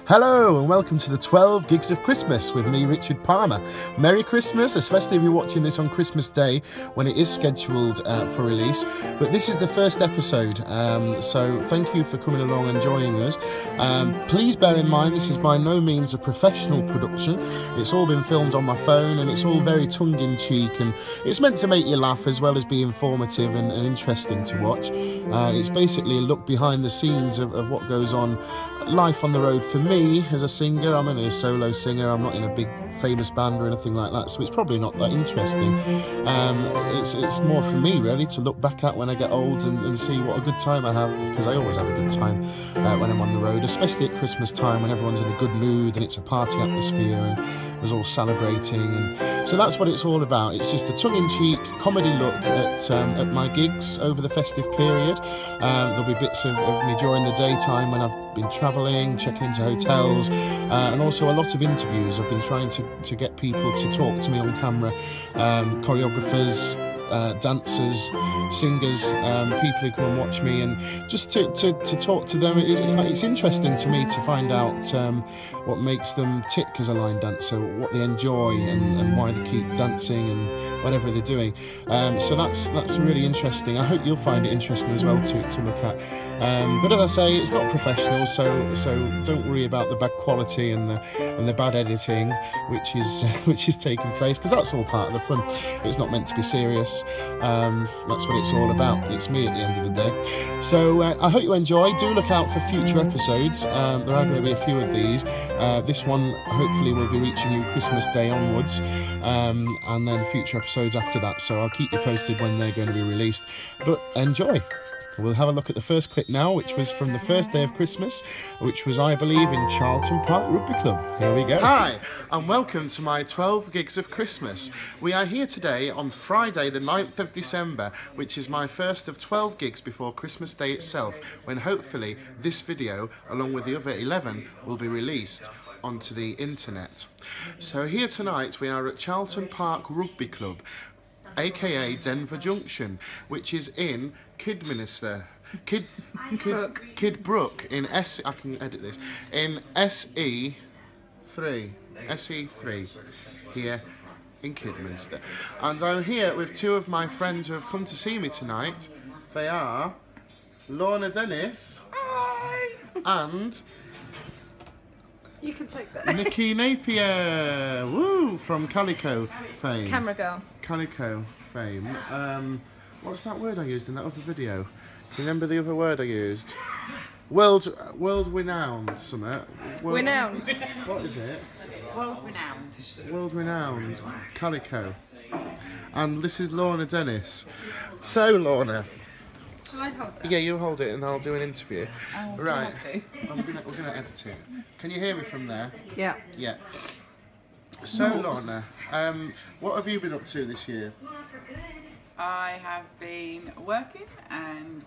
Hello and welcome to the 12 Gigs of Christmas with me, Richard Palmer. Merry Christmas, especially if you're watching this on Christmas Day when it is scheduled for release. But this is the first episode, so thank you for coming along and joining us. Please bear in mind this is by no means a professional production. It's all been filmed on my phone and it's all very tongue-in-cheek, and it's meant to make you laugh as well as be informative and interesting to watch. It's basically a look behind the scenes of what goes on, life on the road for me as a singer. I'm only a solo singer, I'm not in a big famous band or anything like that, so it's probably not that interesting. It's more for me really to look back at when I get old and see what a good time I have, because I always have a good time when I'm on the road, especially at Christmas time when everyone's in a good mood and it's a party atmosphere and there's all celebrating, and so that's what it's all about. It's just a tongue-in-cheek comedy look at my gigs over the festive period. There'll be bits of me during the daytime when I've been travelling, checking into hotels, and also a lot of interviews. I've been trying to get people to talk to me on camera, choreographers, dancers, singers, people who come and watch me, and just to talk to them. It's interesting to me to find out what makes them tick as a line dancer, what they enjoy, and why they keep dancing and whatever they're doing. So that's really interesting. I hope you'll find it interesting as well to look at. But as I say, it's not professional, so don't worry about the bad quality and the bad editing, which is taking place, because that's all part of the fun. It's not meant to be serious. That's what it's all about. It's me at the end of the day. So I hope you enjoy. Do look out for future episodes. There are going to be a few of these. This one hopefully will be reaching you Christmas Day onwards, and then future episodes after that. So I'll keep you posted when they're going to be released. But enjoy. We'll have a look at the first clip now, which was from the first day of Christmas, which was, I believe, in Charlton Park Rugby Club. Here we go. Hi, and welcome to my 12 Gigs of Christmas. We are here today on Friday, the 9th of December, which is my first of 12 gigs before Christmas Day itself, when hopefully this video, along with the other 11, will be released onto the internet. So here tonight we are at Charlton Park Rugby Club, aka Denver Junction, which is in Kidminster, Kidbrooke in I can edit this, in SE3 here in Kidminster. And I'm here with two of my friends who have come to see me tonight. They are Lorna Dennis. Hi. And you can take that. Nikky Napier, woo, from Calico fame. Camera girl. Calico fame. What's that word I used in that other video? Do you remember the other word I used? World renowned, something. Renowned. What is it? World renowned. World renowned. Calico. And this is Lorna Dennis. So Lorna. Shall I hold that? Yeah, you hold it and I'll do an interview. Oh, right. We're gonna edit it. Can you hear me from there? Yeah. Yeah. So Lorna, what have you been up to this year? I have been working and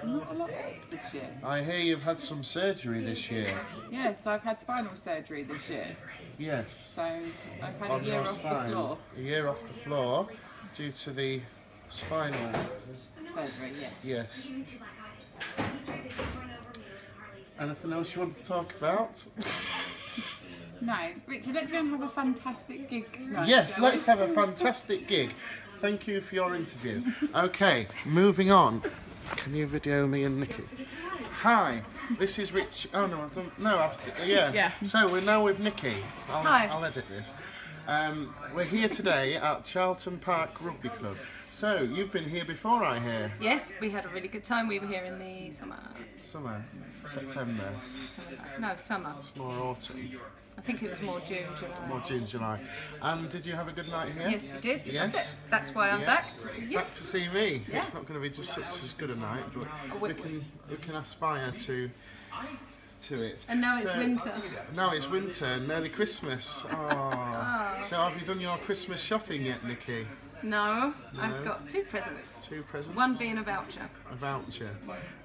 not a lot else this year. I hear you've had some surgery this year. Yes, I've had spinal surgery this year. Yes. So I've had On a year your off spine. the floor. A year off the floor due to the spinal Surgery, yes. Yes. Anything else you want to talk about? No, Richard, let's go and have a fantastic gig tonight. Yes, let's have a fantastic gig. Thank you for your interview. Okay, moving on. Can you video me and Nikky? Hi, this is Rich. Oh no, I've done. No, yeah. So we're now with Nikky. Hi. I'll edit this. We're here today at Charlton Park Rugby Club. So you've been here before, I hear. Yes, we had a really good time. We were here in the summer. Summer, September. No, summer. It's more autumn. I think it was more June, July. More June, July. And did you have a good night here? Yes, we did. Yes. Loved it. That's why I'm back to see you. Back to see me. Yeah. It's not going to be just such as good a night, but we can aspire to it. And now it's winter. Now it's winter, nearly Christmas. Oh. So have you done your Christmas shopping yet, Nikky? No, I've got two presents. Two presents? One being a voucher. A voucher.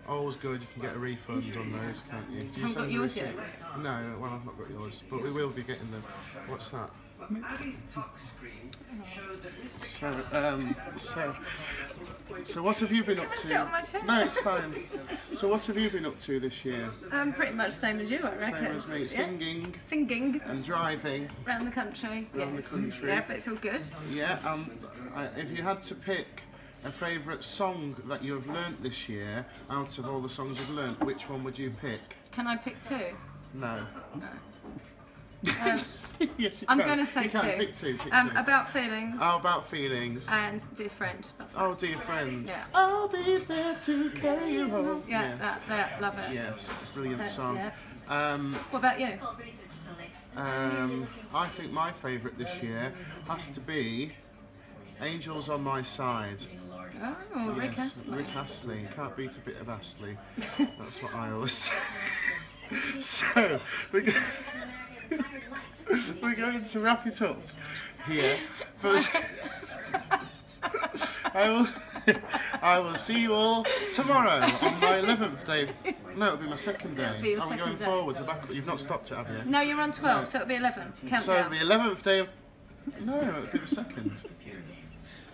Always good, you can get a refund on those, can't you? Do you haven't got yours yet? No, well I've not got yours, but we will be getting them. What's that? So what have you been up Sit on my to? chair. No, it's fine. So what have you been up to this year? Pretty much same as you, I reckon. Same as me, Yeah. singing Singing and driving. around the country. Around the Yes. country. Yeah, but it's all good. Yeah, if you had to pick a favourite song that you have learnt this year, out of all the songs you've learnt, which one would you pick? Can I pick two? No. No. Yes, you I'm can. going to say you can. two. Pick two. Pick two. About feelings How about feelings? and dear friend. Love that. Oh, dear friend. Yeah. I'll be there to carry you home. Yeah, Yes. that, love it. Yes, brilliant So, song. yeah. What about you? I think my favourite this year has to be Angels on My Side. Oh, Rick Yes, Astley. Rick Astley. Can't beat a bit of Astley. That's what I always say. So, we're going to wrap it up here. But I will see you all tomorrow on my 11th day. No, it'll be my second day. It'll be your Are we second going day. forwards or backwards? You've not stopped it, have you? No, you're on 12, so it'll be 11. Countdown. So it'll be 11th day of... No, it'll be the second.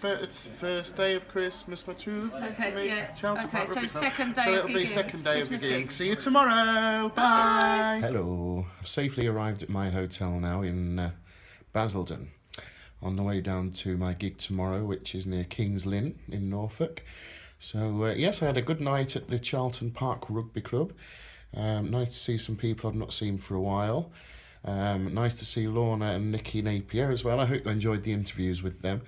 It's first day of Christmas, my true. Okay, yeah. Cheltenham Okay, Park so Rugby Club. second day So of it'll be gigging. second day Christmas of gigging. gigs. See you tomorrow. Bye. Hello, I've safely arrived at my hotel now in Basildon, on the way down to my gig tomorrow, which is near King's Lynn in Norfolk. So yes, I had a good night at the Cheltenham Park Rugby Club. Nice to see some people I've not seen for a while. Nice to see Lorna and Nikky Napier as well. I hope you enjoyed the interviews with them.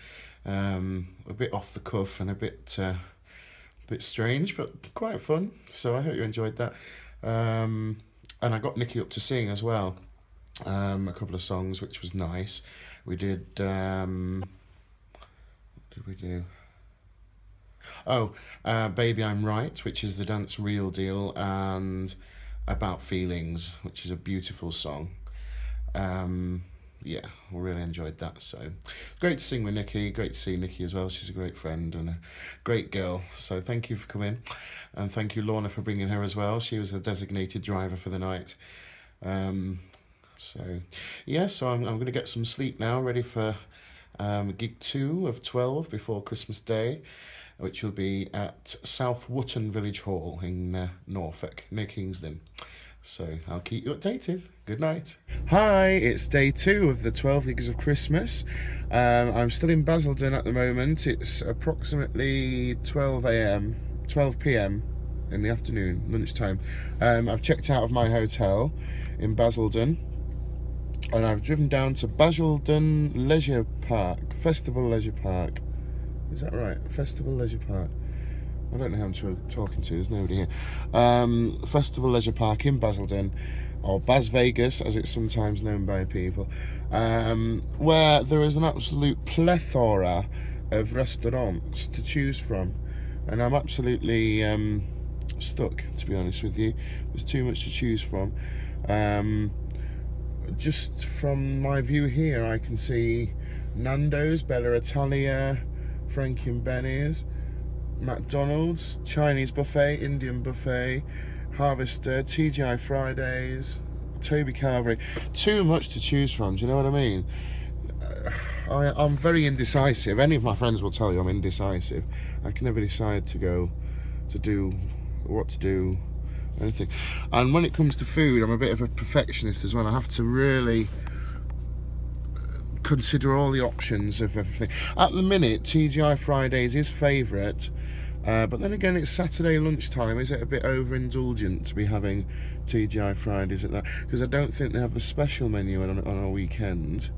A bit off the cuff and a bit strange, but quite fun. So I hope you enjoyed that. And I got Nikky up to sing as well. A couple of songs, which was nice. We did. What did we do? Oh, Baby I'm Right, which is the dance Real Deal, and About Feelings, which is a beautiful song. Yeah, we really enjoyed that. So great to sing with Nikky, great to see Nikky as well. She's a great friend and a great girl. So thank you for coming, and thank you Lorna for bringing her as well. She was the designated driver for the night. So yeah, so I'm going to get some sleep now, ready for gig 2 of 12 before Christmas Day, which will be at South Wootton Village Hall in Norfolk, near King's Lynn. So I'll keep you updated. Good night. Hi, it's day 2 of the 12 gigs of Christmas. I'm still in Basildon at the moment. It's approximately 12 p.m. in the afternoon, lunchtime. I've checked out of my hotel in Basildon, and I've driven down to Basildon Leisure Park, Festival Leisure Park. Is that right? Festival Leisure Park. I don't know who I'm talking to, there's nobody here. Festival Leisure Park in Basildon, or Bas Vegas as it's sometimes known by people, where there is an absolute plethora of restaurants to choose from, and I'm absolutely stuck, to be honest with you. There's too much to choose from. Just from my view here, I can see Nando's, Bella Italia, Frankie and Benny's, McDonald's, Chinese buffet, Indian buffet, Harvester, TGI Fridays, Toby Carvery. Too much to choose from, do you know what I mean? I'm very indecisive. Any of my friends will tell you I'm indecisive. I can never decide to go to do what to do, anything. And when it comes to food, I'm a bit of a perfectionist as well. I have to really consider all the options of everything. At the minute, TGI Fridays is favourite, but then again, it's Saturday lunchtime. Is it a bit overindulgent to be having TGI Fridays at that? Because I don't think they have a special menu on a weekend,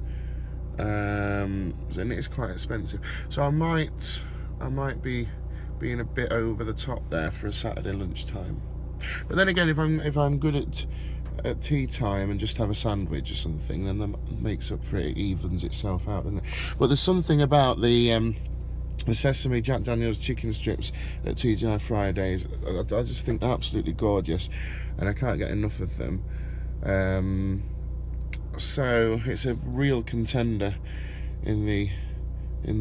and it's quite expensive. So I might be being a bit over the top there for a Saturday lunchtime. But then again, if I'm good at tea time and just have a sandwich or something, then that makes up for it. It evens itself out, doesn't it? But there's something about the sesame Jack Daniel's chicken strips at TGI Fridays. I just think they're absolutely gorgeous, and I can't get enough of them. So it's a real contender in the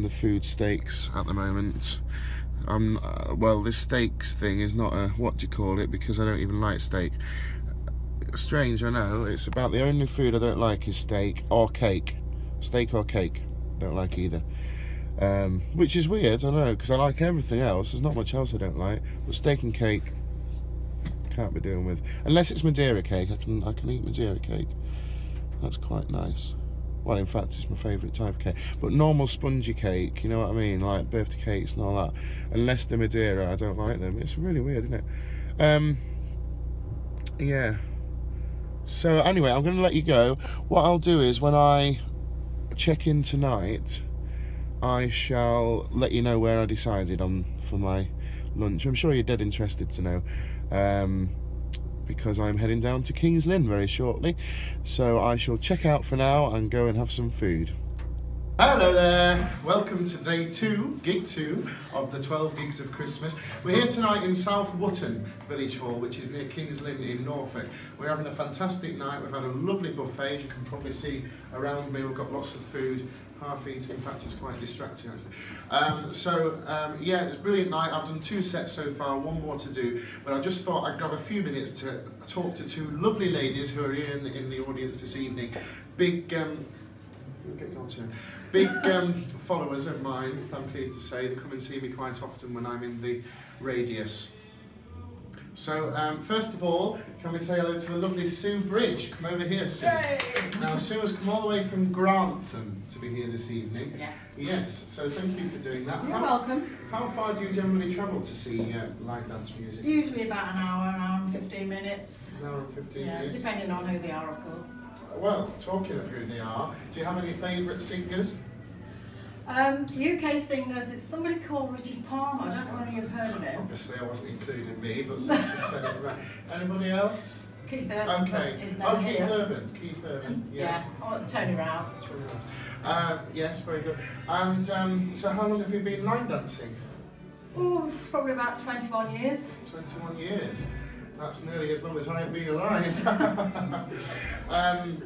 food stakes at the moment. Well, this steaks thing is not a what do you call it, because I don't even like steak. Strange, I know. It's about the only food I don't like is steak or cake. Steak or cake? Don't like either. Which is weird, I know, because I like everything else. There's not much else I don't like, but steak and cake can't be doing with. Unless it's Madeira cake, I can eat Madeira cake. That's quite nice. Well, in fact, it's my favourite type of cake. But normal spongy cake, you know what I mean, like birthday cakes and all that. Unless they're Madeira, I don't like them. It's really weird, isn't it? Yeah. So anyway, I'm going to let you go. What I'll do is when I check in tonight, I shall let you know where I decided on for my lunch. I'm sure you're dead interested to know, because I'm heading down to King's Lynn very shortly. So I shall check out for now and go and have some food. Hello there, welcome to day 2, gig 2 of the 12 gigs of Christmas. We're here tonight in South Wootton Village Hall, which is near King's Lynn in Norfolk. We're having a fantastic night. We've had a lovely buffet, as you can probably see around me. We've got lots of food, half eaten. In fact, it's quite distracting actually. Yeah, it's a brilliant night. I've done 2 sets so far, 1 more to do, but I just thought I'd grab a few minutes to talk to 2 lovely ladies who are here in the audience this evening. Big followers of mine, I'm pleased to say. They come and see me quite often when I'm in the radius. So, first of all, can we say hello to the lovely Sue Bridge? Come over here, Sue. Yay! Now, Sue has come all the way from Grantham to be here this evening. Yes. Yes, so thank you for doing that. You're welcome. How far do you generally travel to see live dance music? Usually about an hour and 15 minutes. An hour and 15 minutes? Depending on who they are, of course. Well, talking of who they are, do you have any favourite singers? UK singers, it's somebody called Richard Palmer. I don't know whether you've heard of him. Obviously, I wasn't including me, but since you said it right. Anybody else? Keith Urban. Okay. Is Keith here. Urban. Keith Urban. Yes. Yeah. Or Tony Rouse. Yes, very good. And so, how long have you been line dancing? Ooh, probably about 21 years. 21 years. That's nearly as long as I've been alive.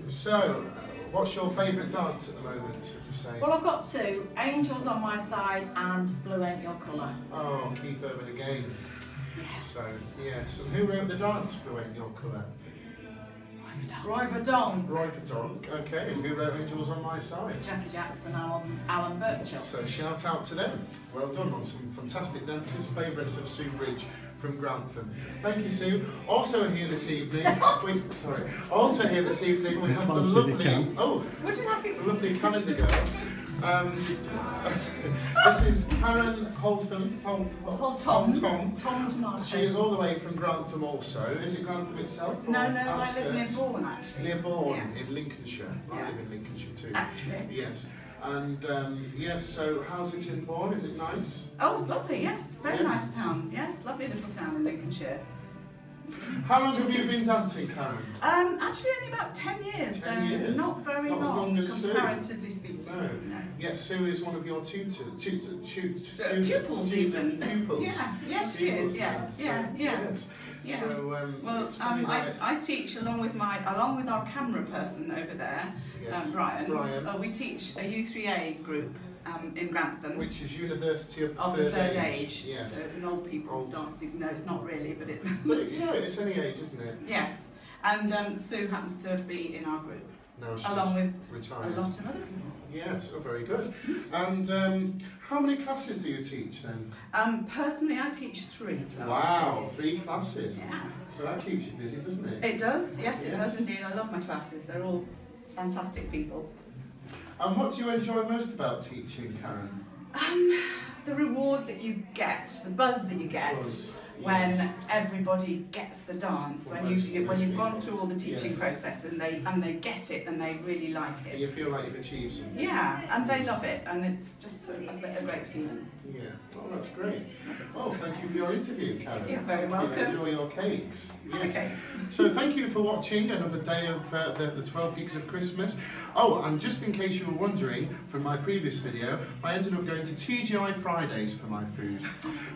So, what's your favourite dance at the moment, would you say? Well, I've got 2. Angels on my side and Blue Ain't Your Colour. Oh, Keith Urban again. Yes. So, yes. And who wrote the dance, Blue Ain't Your Colour? Roy Verdon. Roy Verdon, okay. And who wrote Angels on My Side? Jacqui Jackson and Alan Birchall. So shout out to them. Well done on some fantastic dances, favourites of Sue Bridge from Grantham. Thank you, Sue. Also here this evening, Also here this evening we have the lovely, lovely calendar girls. This is Karen Holtom. She is all the way from Grantham also. Is it Grantham itself? No, I live near Bourne actually. Near Bourne, in Lincolnshire. I live in Lincolnshire too. Actually. Yes. And yes, so how's it in Bourne? Is it nice? Oh, it's lovely, yes. Very nice town. Yes, lovely little town in Lincolnshire. How long have you been dancing, Karen? Actually only about 10 years. 10 years? Not very Not as long as Sue. comparatively speaking. No. Yes, Sue is one of your pupils even. Pupils. Yeah, yes she is, yes. So, Yeah. Yes. Yeah. So, well, it's funny I teach along with our camera person over there, Yes. Brian. We teach a U3A group in Grantham. Which is University of the Third Third Age. Age. Yes. So it's an old people's dance. No, it's not really, but it. But yeah, it's any age, isn't it? Yes, and Sue happens to be in our group. Now she's along with retired. a lot of other people. Yes, oh, very good. And how many classes do you teach then? Personally, I teach 3 classes. Wow, 3 classes. Yeah. So that keeps you busy, doesn't it? It does, yes, it does indeed. I love my classes. They're all fantastic people. And what do you enjoy most about teaching, Karen? The reward that you get, the buzz that you get when everybody gets the dance, when you've gone through all the teaching process and they get it and they really like it. And you feel like you've achieved something. Yeah, and they love it, and it's just a great feeling. Yeah, oh, that's great. Oh, thank you for your interview, Karen. You're very welcome. Enjoy your cakes. Yes. Okay. So thank you for watching another day of the 12 Gigs of Christmas. Oh, and just in case you were wondering from my previous video, I ended up going to TGI Fridays for my food.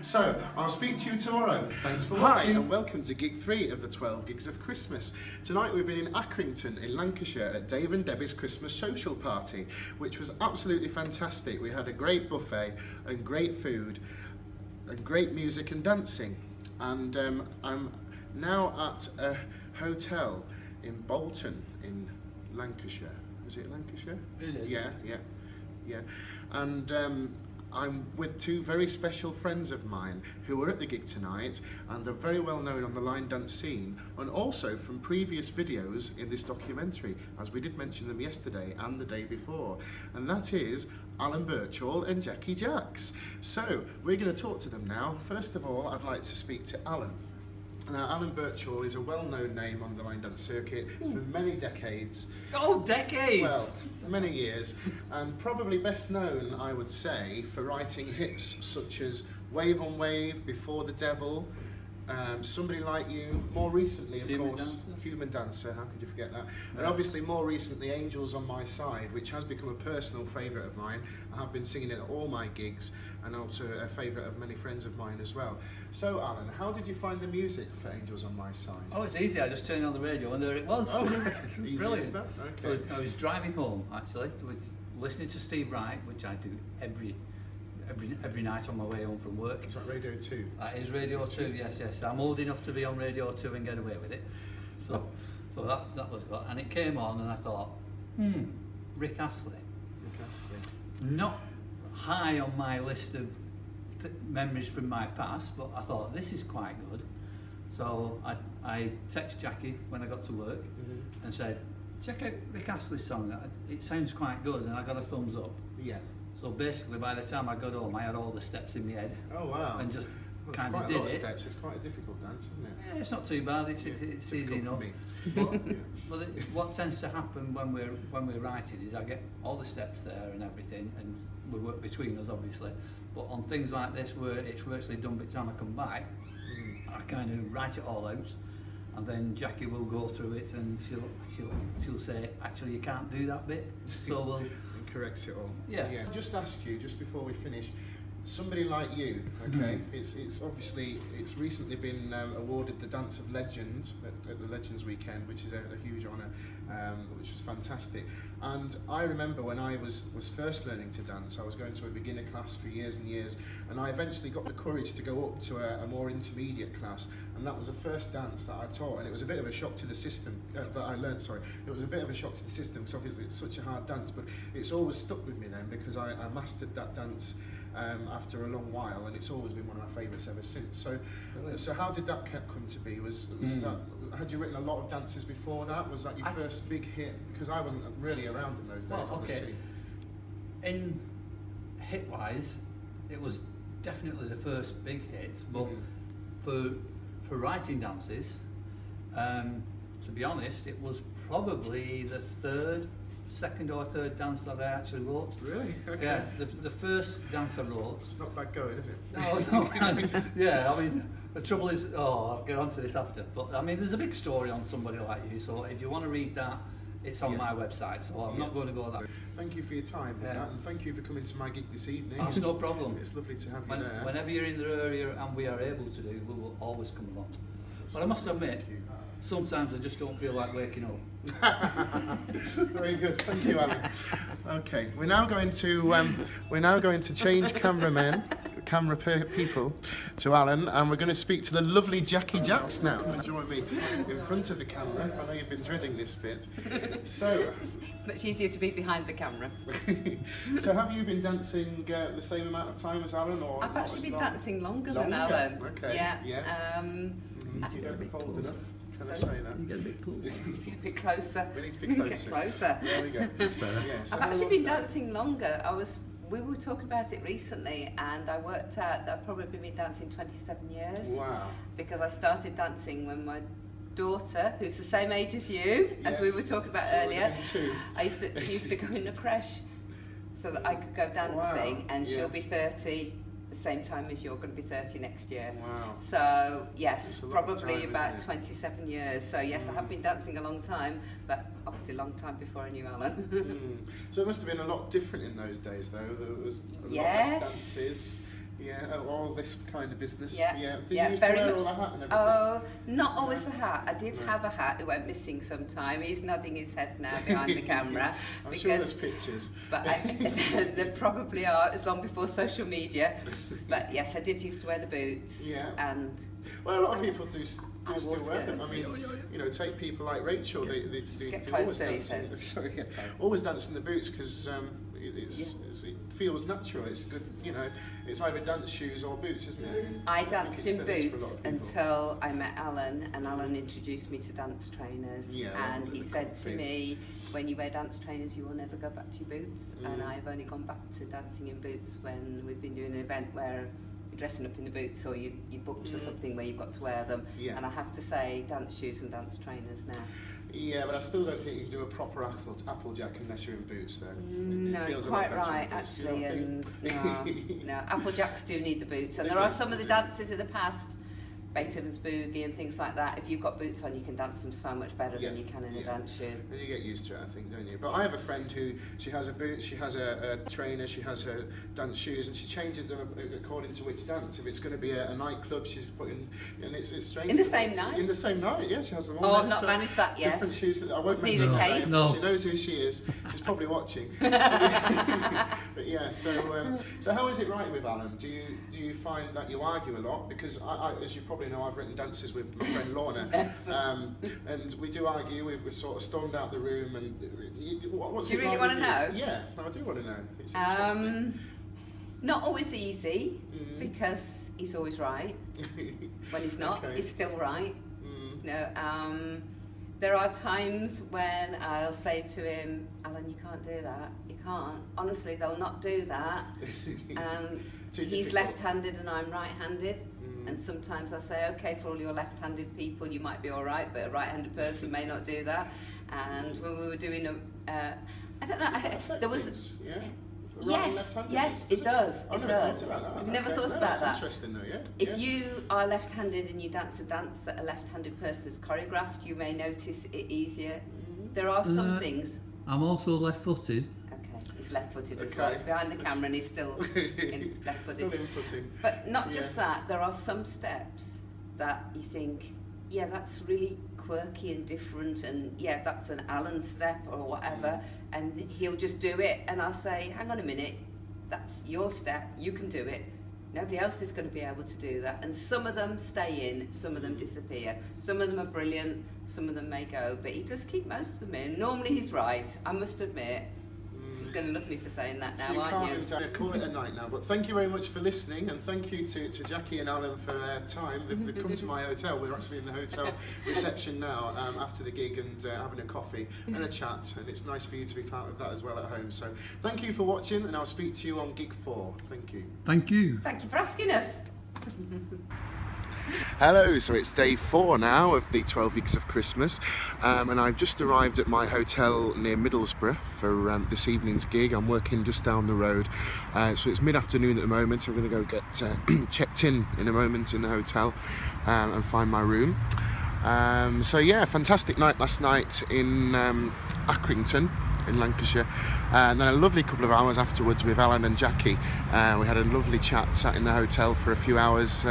So I'll speak to you tomorrow. Thanks for watching. Hi, and welcome to Gig 3 of the 12 Gigs of Christmas. Tonight we've been in Accrington in Lancashire at Dave and Debbie's Christmas social party, which was absolutely fantastic. We had a great buffet and great food and great music and dancing. And I'm now at a hotel in Bolton in Lancashire. Is it Lancashire? It is. Yeah, yeah, yeah. And I'm with two very special friends of mine who were at the gig tonight and are very well known on the line dance scene, and also from previous videos in this documentary, as we did mention them yesterday and the day before, and that is Alan Birchall and Jacqui Jaxx. So we're going to talk to them now. First of all, I'd like to speak to Alan. Now, Alan Birchall is a well-known name on the line dance circuit for many decades. Oh, decades! Well, many years, and probably best known, I would say, for writing hits such as Wave on Wave, Before the Devil, Somebody Like You, more recently, of course, Human Dancer, how could you forget that? Yeah. And obviously more recently, Angels on My Side, which has become a personal favourite of mine. I have been singing it at all my gigs, and also a favourite of many friends of mine as well. So Alan, how did you find the music for Angels on My Side? Oh, it's easy, I just turned on the radio and there it was. Oh, it's easy, brilliant. Is that? Okay. I was driving home, actually, listening to Steve Wright, which I do every night on my way home from work. Is that Radio 2? That is Radio 2, yes. I'm old enough to be on Radio 2 and get away with it. So that was good. And it came on and I thought, Rick Astley. Rick Astley. Not high on my list of memories from my past, but I thought this is quite good. So I texted Jacqui when I got to work and said, check out Rick Astley's song, it sounds quite good, and I got a thumbs up. Yeah. So basically by the time I got home I had all the steps in my head. Oh wow. And just kind of did it. Steps. It's quite a difficult dance, isn't it? Yeah, it's not too bad, it's easy enough. But what tends to happen when we're writing is I get all the steps there and everything, and we work between us obviously, but on things like this where it's virtually done by the time I come back, I kind of write it all out, and then Jacqui will go through it and she'll say, actually you can't do that bit, so we'll and corrects it all. Yeah. Just ask you, just before we finish, Somebody Like You, okay? It's obviously, it's recently been awarded the Dance of Legends at the Legends Weekend, which is a huge honour, which was fantastic. And I remember when I was first learning to dance, I was going to a beginner class for years and years, and I eventually got the courage to go up to a more intermediate class, and that was the first dance that I taught, and it was a bit of a shock to the system, that I learned, sorry. It was a bit of a shock to the system, because obviously it's such a hard dance, but it's always stuck with me then, because I mastered that dance after a long while, and it's always been one of my favourites ever since. So how did that come to be? Was that, had you written a lot of dances before that? Was that your first big hit? Because I wasn't really around in those days, well, obviously. In hit-wise, it was definitely the first big hit, but for writing dances, to be honest, it was probably the second or third dance that I actually wrote. Really? Okay. Yeah, the first dance I wrote. It's not bad going, is it? No. Yeah, I mean, the trouble is, I'll get onto this after, but I mean, there's a big story on Somebody Like You, so if you want to read that, it's on my website, so I'm not going to go there. Thank you for your time with that, and thank you for coming to my gig this evening. That's no problem. It's lovely to have you there. Whenever you're in the area and we are able to do, we will always come along. But I must admit, sometimes I just don't feel like waking up. Very good, thank you, Alan. Okay, we're now going to change camera people to Alan, and we're going to speak to the lovely Jacqui Jaxx now. Join me in front of the camera. I know you've been dreading this bit. So it's much easier to be behind the camera. So have you been dancing the same amount of time as Alan, or I've actually been dancing longer than Alan. Okay. Yeah. Yes. You don't look old enough. Can I say that? You get a bit closer. Be a bit closer. We need to be closer. Get closer. There we go. Yeah, so I've actually been dancing longer. We were talking about it recently, and I worked out that I've probably been dancing 27 years. Wow. Because I started dancing when my daughter, who's the same age as you, as we were talking about earlier, she used to go in a creche so that I could go dancing, and she'll be 30 the same time as you're going to be 30 next year. Wow. So yes, probably time, about 27 years. So yes, I have been dancing a long time, but obviously a long time before I knew Alan. So it must have been a lot different in those days, though. There was a lot less dances. Yeah, all this kind of business. Yeah. Did you used to wear all the hat and everything? Oh, not always the hat. I did have a hat. It went missing sometime. He's nodding his head now behind the camera. I'm sure there's pictures. But there probably are. It's long before social media. But yes, I did used to wear the boots. Yeah. And well, a lot of people do I still wore wear them. I skirts. mean, you know, take people like Rachel. They Get always closer, he dance. says. Sorry, yeah. Always dance in the boots because it feels natural. It's good. You know, it's either dance shoes or boots, isn't it? I think danced it's in still is for a lot boots of people. until I met Alan, and Alan introduced me to dance trainers. Yeah, and he the said to thing. me, when you wear dance trainers, you will never go back to your boots. And I've only gone back to dancing in boots when we've been doing an event where you're dressing up in the boots, or you booked for something where you've got to wear them. Yeah. And I have to say, dance shoes and dance trainers now. Yeah, but I still don't think you can do a proper Applejack unless you're in boots, though. No, It you're feels a lot quite better in right, boots, you actually, don't and think? no, Applejacks do need the boots, and They there are do, some of they the do. dances in the past, Beethoven's Boogie and things like that. If you've got boots on, you can dance them so much better than you can in a dance shoe. And you get used to it, I think, don't you? But I have a friend who, she has a boot, she has a trainer, she has her dance shoes, and she changes them according to which dance. If it's going to be a nightclub, she's putting, and it's strange. In the same night? In the same night, yes, she has them all. Oh, I've next not to managed that yet. Different shoes, but I won't Neither mention her case. name. No. She knows who she is. She's probably watching. But yeah, so how is it writing with Alan? Do you find that you argue a lot? Because I as you probably know, I've written dances with my friend Lorna, Yes. and we do argue. We've sort of stormed out the room, and what's Do you it really like wanna with know? you? Yeah, I do want to know. It's interesting. Not always easy, because he's always right. When he's not, Okay. he's still right. No, there are times when I'll say to him, Alan, you can't do that. You can't. Honestly, they'll not do that. And Too he's difficult. left-handed and I'm right-handed. And sometimes I say, okay, for all your left-handed people, you might be all right, but a right-handed person may not do that. And when we were doing I don't know, there was... Things, yeah? Yes, it does. I've It never does. thought about that. I've never Okay, thought no, about that's that. interesting though, yeah. If you are left-handed and you dance a dance that a left-handed person has choreographed, you may notice it easier. There are some things. I'm also left-footed. Okay, he's left-footed as Okay. well. He's behind the camera and he's still left-footed. Still inputting. But not just that. There are some steps that you think, yeah, that's really quirky and different, and yeah, that's an Alan step or whatever, and he'll just do it, and I'll say, hang on a minute, that's your step, you can do it. Nobody else is going to be able to do that. And some of them stay in, some of them disappear. Some of them are brilliant, some of them may go, but he does keep most of them in. Normally he's right, I must admit. He's going to look at me for saying that now, aren't you? Call it a night now, but thank you very much for listening, and thank you to Jacqui and Alan for their time. They've come to my hotel. We're actually in the hotel reception now after the gig, and having a coffee and a chat, and it's nice for you to be part of that as well at home. So thank you for watching, and I'll speak to you on gig 4. Thank you. Thank you. Thank you for asking us. Hello, so it's day 4 now of the 12 Weeks of Christmas, and I've just arrived at my hotel near Middlesbrough for this evening's gig. I'm working just down the road, so it's mid-afternoon at the moment, so I'm going to go get checked in a moment in the hotel and find my room. So yeah, fantastic night last night in Accrington in Lancashire, and then a lovely couple of hours afterwards with Alan and Jacqui. We had a lovely chat, sat in the hotel for a few hours,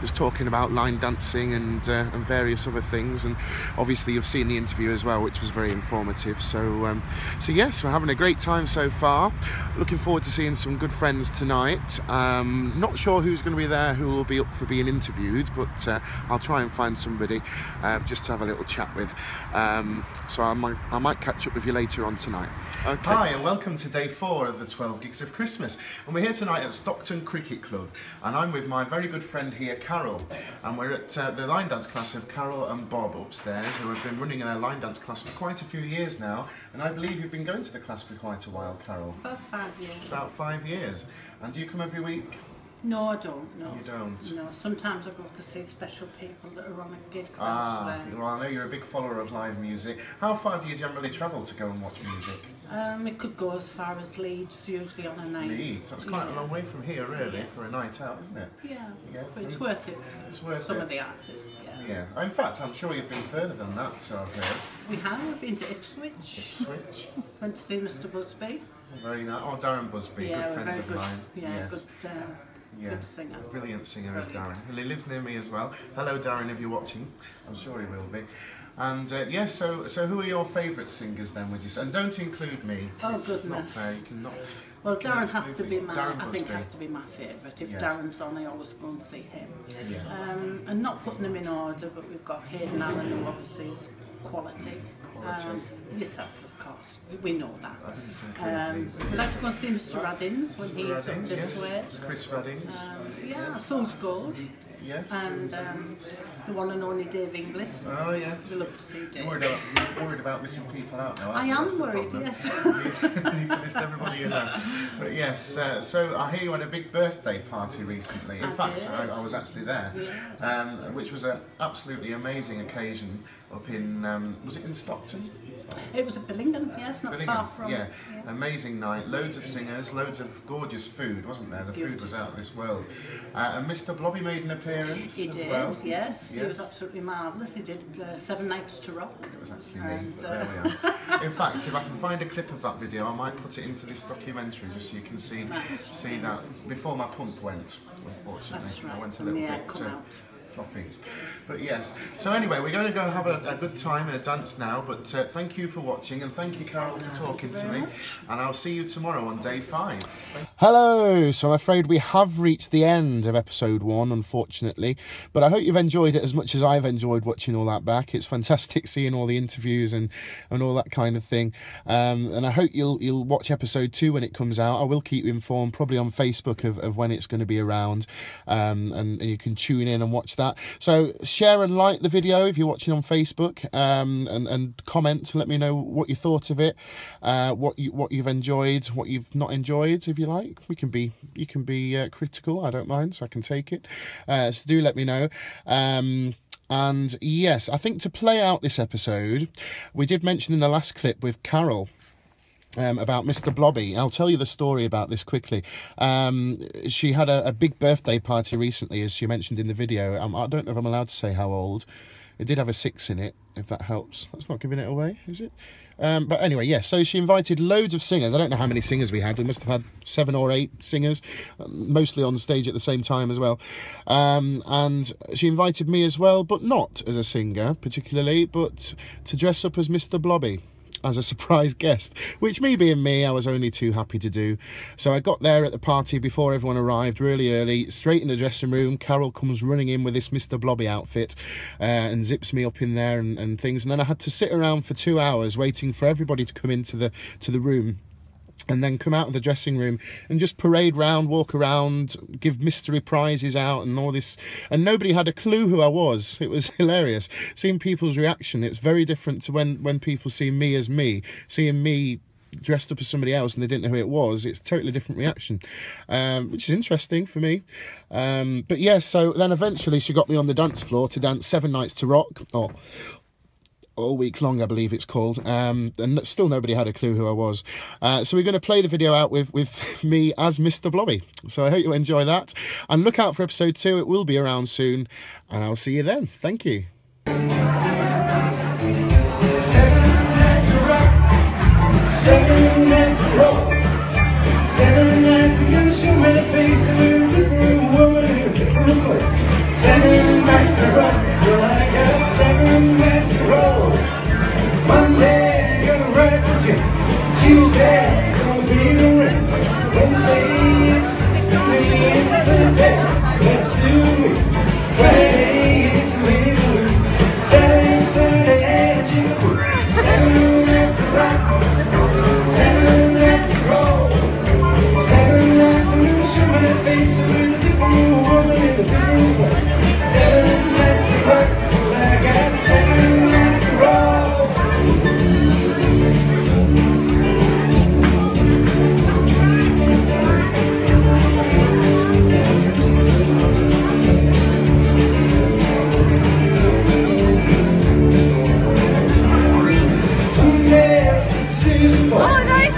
just talking about line dancing and various other things, and obviously you've seen the interview as well, which was very informative. So yes, we're having a great time so far. Looking forward to seeing some good friends tonight. Not sure who's going to be there, who will be up for being interviewed, but I'll try and find somebody just to have a little chat with. So I might catch up with you later on tonight. Okay. Hi, and welcome to day 4 of the 12 Gigs of Christmas. And we're here tonight at Stockton Cricket Club, and I'm with my very good friend here, Carol. And we're at the line dance class of Carol and Bob upstairs, who have been running their line dance class for quite a few years now. And I believe you've been going to the class for quite a while, Carol. About 5 years. About 5 years. And do you come every week? No, I don't. No. You don't? No. Sometimes I go to see special people that are on a gigs Ah, elsewhere. well, I know you're a big follower of live music. How far do you generally travel to go and watch music? It could go as far as Leeds, usually on a night. Leeds, that's quite a long way from here, really, for a night out, isn't it? Yeah, Yeah, but it's and worth it. it's worth Some it. of the artists, yeah. Yeah. In fact, I'm sure you've been further than that, so I've heard. We've been to Ipswich. Ipswich. Went to see Mr. Busby. Very nice. Oh, Darren Busby, Yeah, good friends very of good. mine. Yeah, Yes. good singer. Brilliant singer is Brilliant. Darren. And he lives near me as well. Hello, Darren, if you're watching. I'm sure he will be. And yeah, so who are your favourite singers then, would you say? And don't include me. Oh, goodness. It's not fair, you cannot. Well, Darren has to be my, Darren I must think be. has to be my favourite. If Yes. Darren's on, I always go and see him. Yeah. And not putting them in order, but we've got Hayden Allen, who obviously is quality. Yourself, of course. We know that. I didn't include these. We'd like to go and see Mr. Raddins when Mr. he's Raddins, up this yes. way. It's Chris Raddins. Yeah, Sun's Gold. Yes. And the one and only Dave Inglis. Oh yes. We love to see Dave. You're worried about missing people out now. I am worried, yes. You need to list everybody you know. But yes, so I hear you had a big birthday party recently. In fact, I was actually there, which was an absolutely amazing occasion up in, was it in Stockton? It was at Billingham, yes, not far from. Yeah, amazing night, loads of singers, loads of gorgeous food, wasn't there? The food was out of this world. And Mr. Blobby made an appearance as well. Yes. He was absolutely marvellous. He did 7 Nights to Rock. It was actually me, but there we are. In fact, if I can find a clip of that video, I might put it into this documentary just so you can see that before my pump went, unfortunately. That's right. I went a little bit floppy. But yes, so anyway, we're going to go have a good time and a dance now, but thank you for watching, and thank you, Carol, for talking to me, and I'll see you tomorrow on day 5. Hello, so I'm afraid we have reached the end of episode 1, unfortunately, but I hope you've enjoyed it as much as I've enjoyed watching all that back. It's fantastic seeing all the interviews and all that kind of thing, and I hope you'll watch episode 2 when it comes out. I will keep you informed, probably on Facebook, of when it's going to be around, and you can tune in and watch that. So share and like the video if you're watching on Facebook, and comment to let me know what you thought of it, what you've enjoyed, what you've not enjoyed. If you like, you can be critical. I don't mind, so I can take it. So do let me know. And yes, I think to play out this episode, we did mention in the last clip with Carol about Mr. Blobby. I'll tell you the story about this quickly. She had a big birthday party recently, as she mentioned in the video. I don't know if I'm allowed to say how old. It did have a 6 in it, if that helps. That's not giving it away, is it? But anyway, yes, so she invited loads of singers. I don't know how many singers we had. We must have had 7 or 8 singers, mostly on stage at the same time as well. And she invited me as well, but not as a singer particularly, but to dress up as Mr. Blobby, as a surprise guest, which, me being me, I was only too happy to do. So I got there at the party before everyone arrived, really early, straight in the dressing room. Carol comes running in with this Mr. Blobby outfit and zips me up in there and things, and then I had to sit around for 2 hours waiting for everybody to come into the room, and then come out of the dressing room and just parade round, walk around, give mystery prizes out and all this. And nobody had a clue who I was. It was hilarious. Seeing people's reaction, it's very different to when people see me as me. Seeing me dressed up as somebody else and they didn't know who it was, it's a totally different reaction, which is interesting for me. But yeah, so then eventually she got me on the dance floor to dance 7 Nights to Rock, or all week long, I believe it's called, and still nobody had a clue who I was. So we're going to play the video out with me as Mr. Blobby. So I hope you enjoy that, and look out for episode 2. It will be around soon, and I'll see you then. Thank you. 7 nights to roll, 7 nights to lose your red face with a different woman in a different place. 7 nights to rock, well I got 7 nights to roll. Monday I'm gonna ride with you, Tuesday it's gonna be in the rain, Wednesday it's gonna be in Thursday, that's soon, Friday it's a little, Saturday, Sunday and Tuesday. 7 nights to rock, 7 nights to roll, 7 nights to lose your mind face with a different woman in a different place. 7 nights to rock, I got 7 nights to roll. Oh, nice,